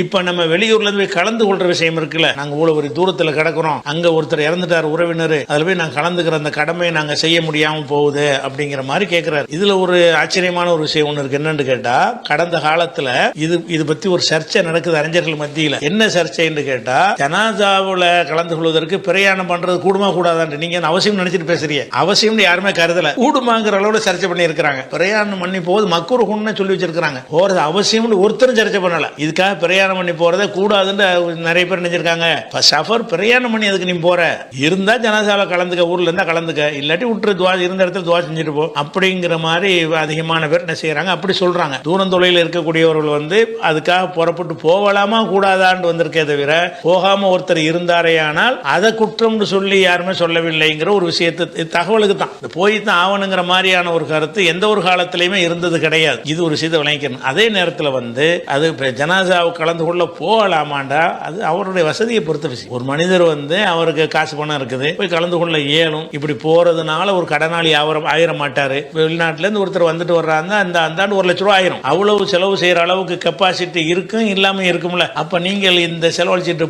இப்ப நம்ம வெளியூர்ல இருந்து போய் கலந்து கொள்ற விஷயம் இருக்குல்ல, நாங்க இவ்வளவு ஒரு தூரத்துல கிடக்குறோம், அங்க ஒருத்தர் இறந்துட்டார் உறவினர், அதுல போய் நாங்க கலந்துக்கிற அந்த கடமையை நாங்க செய்ய முடியாம போகுது அப்படிங்கிற மாதிரி கேட்கிறாரு. இதுல ஒரு ஆச்சரியமான ஒரு விஷயம் ஒண்ணு இருக்கு. என்னன்னு கேட்டா, கடந்த காலத்துல இது பத்தி ஒரு சர்ச்சை நடக்குது அறிஞர்கள் மத்தியில. என்ன சர்ச்சைன்னு கேட்டா, ஜனாசாவுல கலந்து கொள்வதற்கு பிரயாணம் பண்றது கூடுமா கூடாதான்னு நீங்க அவசியம் நினைச்சிட்டு பேசுறீங்க. அவசியம் யாருமே கருதல, கூடுமாங்கிற அளவுல சர்ச்சை பண்ணி இருக்கிறாங்க. பிரயாணம் பண்ணி போது மக்குருஹுன்னு சொல்லி வச்சிருக்காங்க. போறது அவசியம் ஒருத்தரும் சர்ச்சை பண்ணல. இதுக்காக பிரயாணம் பண்ணி போறதே கூடாதுன்னு நிறைய பேர் நினைச்சிருக்காங்க. சஃபர் பிரயாணம் பண்ணி அதுக்கு நீ போற இருந்தா ஜனாசால கலந்துக்க, ஊர்ல இருந்தா கலந்துக்க, இல்லாட்டி விட்டுரு, துவா இருந்த இடத்துல துவா செஞ்சுட்டு போ அப்படிங்கிற மாதிரி அதிகமான பேர் என்ன செய்யறாங்க, அப்படி சொல்றாங்க. தூரந்தொலையில் இருக்கக்கூடியவர்கள் அதுக்காக புறப்பட்டு போகலாமா கூடாதான்னு வந்திருக்கே தவிர, போகாம ஒருத்தர் இருந்தாரே ஆனால் அதை குற்றம்னு சொல்லி யாருமே சொல்லவில்லைங்கிற ஒரு விஷயத்தை தகவலுக்கு தான் போய் தான் ஆவணுங்கிற மாதிரியான ஒரு கருத்து எந்த ஒரு காலத்திலையுமே இருந்தது கிடையாது. இது ஒரு விஷயத்தை விளங்கிக்கணும். அதே நேரத்தில் அது ஜனாசாவுக்கு கலந்து கொள்ள போகலாமாண்டா அது அவருடைய வசதியை பொறுத்த விஷயம். ஒரு மனிதர் அவருக்கு காசு பணம் இருக்குது, போய் கலந்து கொள்ள இயலும். இப்படி போறதுனால ஒரு கடனாளி ஆயிர மாட்டாரு. வெளிநாட்டுல இருந்து ஒருத்தர் வந்துட்டு வர்றாங்க, அந்த அந்தாண்டு 1 லட்சம் ரூபாய் ஆயிரும். அவ்வளவு செலவு செய்யற அளவுக்கு கெப்பாசிட்டி இருக்கும், இல்லாம இருக்கும்ல. அப்ப நீங்கள் இந்த செலவழிச்சிட்டு